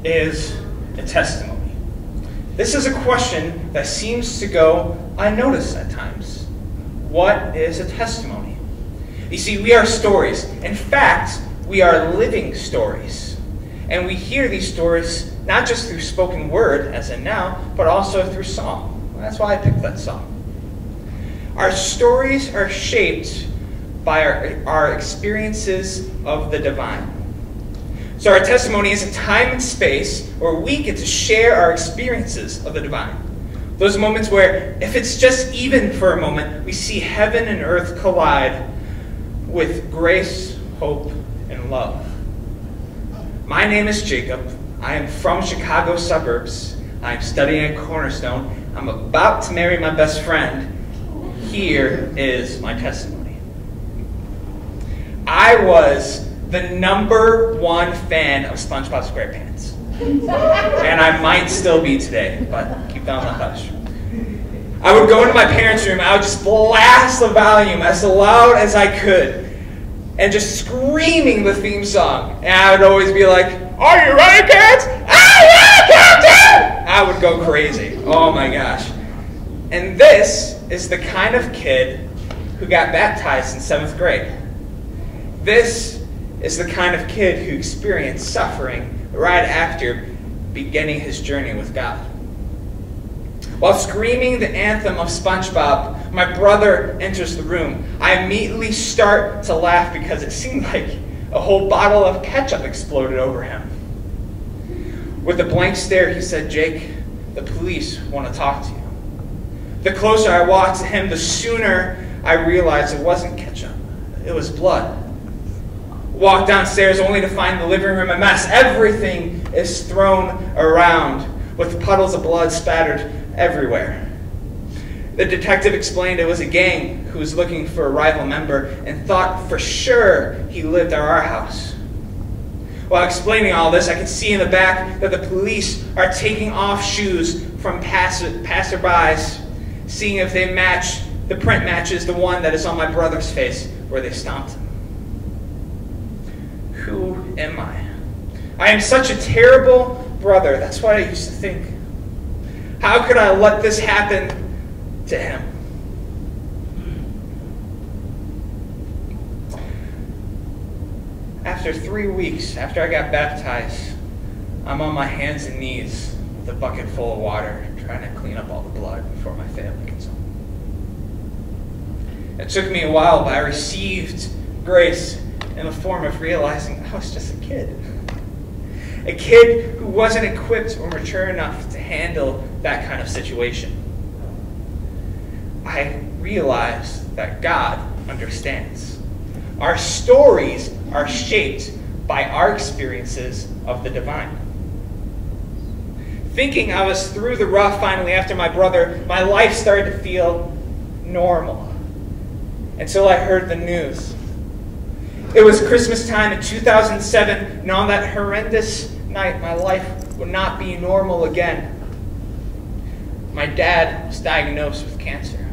is a testimony? This is a question that seems to go unnoticed at times. What is a testimony? You see, we are stories. In fact, we are living stories. And we hear these stories not just through spoken word, as in now, but also through song. That's why I picked that song. Our stories are shaped by our experiences of the divine. So our testimony is a time and space where we get to share our experiences of the divine. Those moments where, if it's just even for a moment, we see heaven and earth collide with grace, hope, and love. My name is Jacob. I am from Chicago suburbs. I'm studying at Cornerstone. I'm about to marry my best friend. Here is my testimony. I was the #1 fan of SpongeBob SquarePants. And I might still be today, but keep that on the hush. I would go into my parents' room, I would just blast the volume as loud as I could, and just screaming the theme song. And I would always be like, "Are you ready, kids? Are you Captain?" I would go crazy. Oh my gosh. And this is the kind of kid who got baptized in 7th grade. This is the kind of kid who experienced suffering right after beginning his journey with God. While screaming the anthem of SpongeBob, my brother enters the room. I immediately start to laugh because it seemed like a whole bottle of ketchup exploded over him. With a blank stare, he said, "Jake, the police want to talk to you." The closer I walked to him, the sooner I realized it wasn't ketchup. It was blood. Walked downstairs only to find the living room a mess. Everything is thrown around with puddles of blood spattered everywhere. The detective explained it was a gang who was looking for a rival member and thought for sure he lived at our house. While explaining all this, I could see in the back that the police are taking off shoes from passerbys, seeing if they match, the print matches the one that is on my brother's face where they stomped him. Who am I? I am such a terrible brother. That's what I used to think. How could I let this happen to him? After 3 weeks, after I got baptized, I'm on my hands and knees with a bucket full of water, trying to clean up all the blood before my family gets home. It took me a while, but I received grace in the form of realizing I was just a kid. A kid who wasn't equipped or mature enough to handle that kind of situation. I realized that God understands. Our stories are shaped by our experiences of the divine. Thinking I was through the rough finally after my brother, my life started to feel normal. Until I heard the news. It was Christmas time in 2007, and on that horrendous night, my life would not be normal again. My dad was diagnosed with cancer.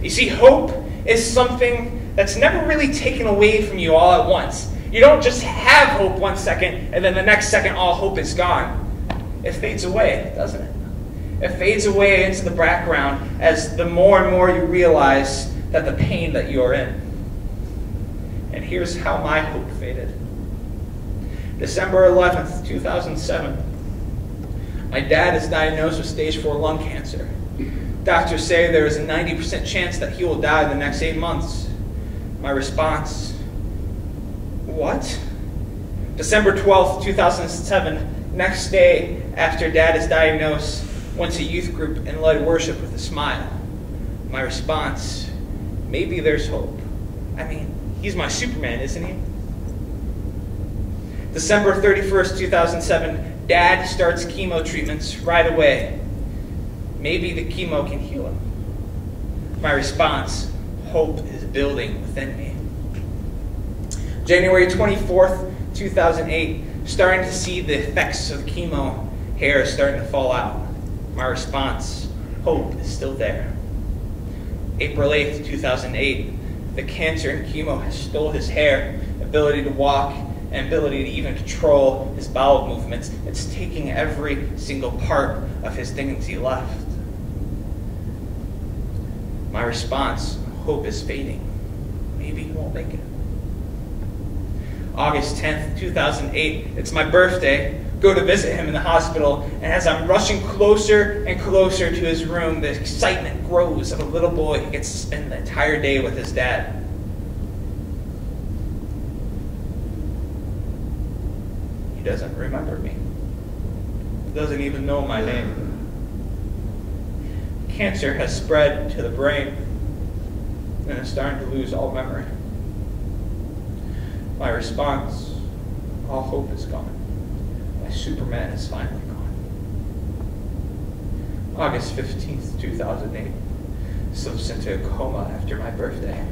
You see, hope is something that's never really taken away from you all at once. You don't just have hope one second, and then the next second all hope is gone. It fades away, doesn't it? It fades away into the background as the more and more you realize that the pain that you're in. And here's how my hope faded. December 11th, 2007. My dad is diagnosed with stage 4 lung cancer. Doctors say there is a 90% chance that he will die in the next 8 months. My response, what? December 12th, 2007, next day after Dad is diagnosed, went to youth group and led worship with a smile. My response, maybe there's hope. I mean, he's my Superman, isn't he? December 31st, 2007, Dad starts chemo treatments right away. Maybe the chemo can heal him. My response, hope is building within me. January 24th, 2008, starting to see the effects of chemo, hair is starting to fall out. My response, hope is still there. April 8th, 2008, the cancer and chemo has stole his hair, ability to walk, and ability to even control his bowel movements. It's taking every single part of his dignity left. My response, hope is fading. Maybe he won't make it. August 10th, 2008, it's my birthday. Go to visit him in the hospital, and as I'm rushing closer and closer to his room, the excitement grows of a little boy who gets to spend the entire day with his dad. He doesn't remember me. He doesn't even know my name. Cancer has spread to the brain and is starting to lose all memory. My response, all hope is gone. My Superman is finally gone. August 15th, 2008. Slips into a coma after my birthday.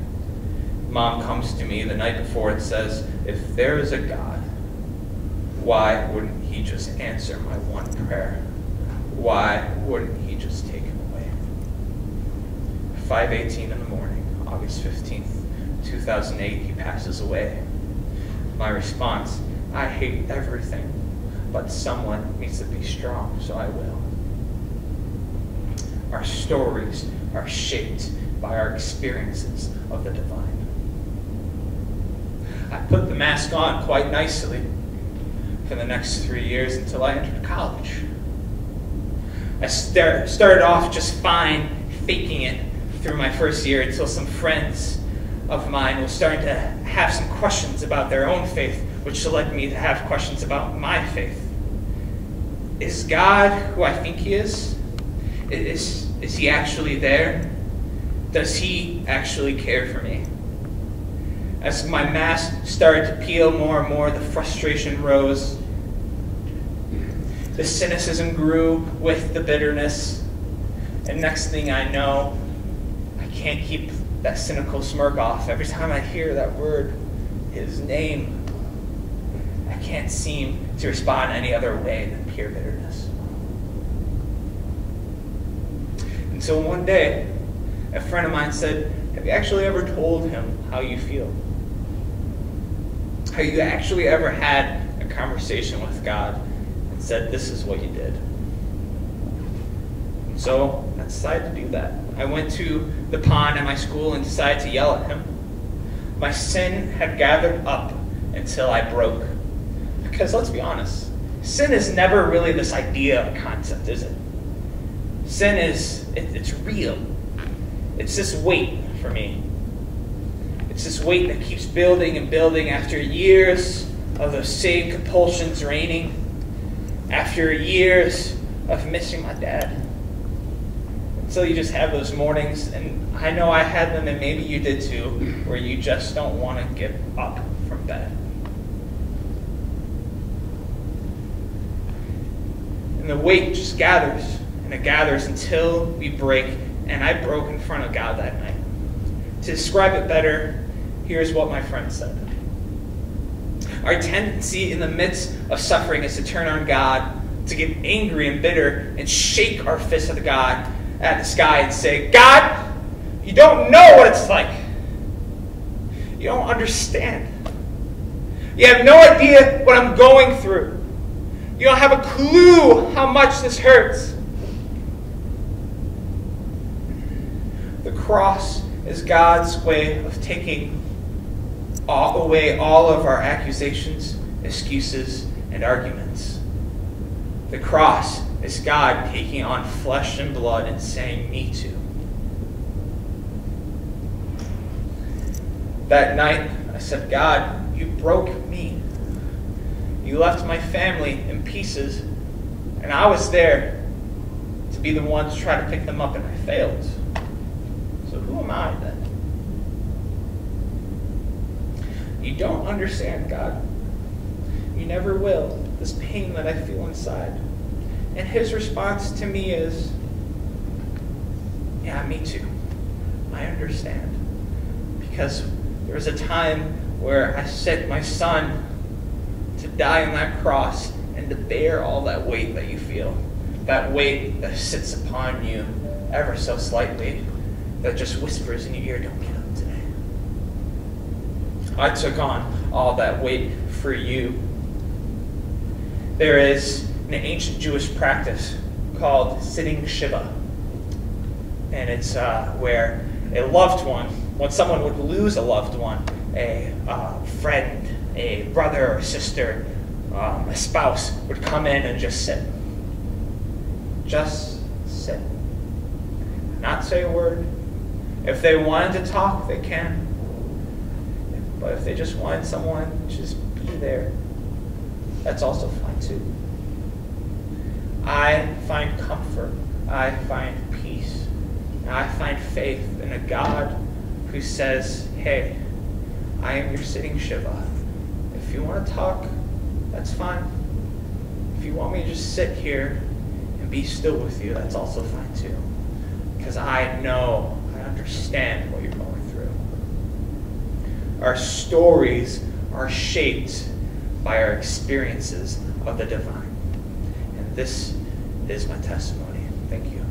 Mom comes to me the night before and says, if there is a God, why wouldn't he just answer my one prayer? Why wouldn't he just take him away? 5:18 in the morning, August 15th, 2008, he passes away. My response, I hate everything, but someone needs to be strong, so I will. Our stories are shaped by our experiences of the divine. I put the mask on quite nicely for the next 3 years until I entered college. I started off just fine, faking it through my first year until some friends of mine were starting to have some questions about their own faith, which led me to have questions about my faith. Is God who I think he is? Is he actually there? Does he actually care for me? As my mask started to peel more and more, the frustration rose. The cynicism grew with the bitterness. And next thing I know, I can't keep that cynical smirk off. Every time I hear that word, his name, I can't seem to respond any other way than pure bitterness. Until one day, a friend of mine said, have you actually ever told him how you feel? Have you actually ever had a conversation with God and said, this is what you did? And so I decided to do that. I went to the pond at my school and decided to yell at him. My sin had gathered up until I broke. Because let's be honest, sin is never really this idea or concept, is it? Sin is, it's real. It's this weight for me. It's this weight that keeps building and building after years of those same compulsions reigning, after years of missing my dad. Until you just have those mornings, and I know I had them, and maybe you did too, where you just don't want to get up from bed. And the weight just gathers, and it gathers until we break, and I broke in front of God that night. To describe it better, here's what my friend said. Our tendency in the midst of suffering is to turn on God, to get angry and bitter, and shake our fist at the sky and say, God, you don't know what it's like. You don't understand. You have no idea what I'm going through. You don't have a clue how much this hurts. The cross is God's way of taking away all of our accusations, excuses, and arguments. The cross is God taking on flesh and blood and saying, me too. That night, I said, God, you broke me. You left my family in pieces, and I was there to be the one to try to pick them up, and I failed. So who am I then? You don't understand, God. You never will, this pain that I feel inside. And his response to me is, yeah, me too. I understand. Because there was a time where I sent my son to die on that cross and to bear all that weight that you feel. That weight that sits upon you ever so slightly, that just whispers in your ear, don't get up today. I took on all that wait for you. There is an ancient Jewish practice called sitting Shiva. And it's where a loved one, when someone would lose a loved one, a friend, a brother or sister, a spouse, would come in and just sit. Just sit. Not say a word. If they wanted to talk, they can. But if they just wanted someone to just be there, that's also fine too. I find comfort. I find peace. And I find faith in a God who says, hey, I am your sitting Shiva. If you want to talk, that's fine. If you want me to just sit here and be still with you, that's also fine too. Because I know, I understand what you're going through. Our stories are shaped by our experiences of the divine. And this is my testimony. Thank you.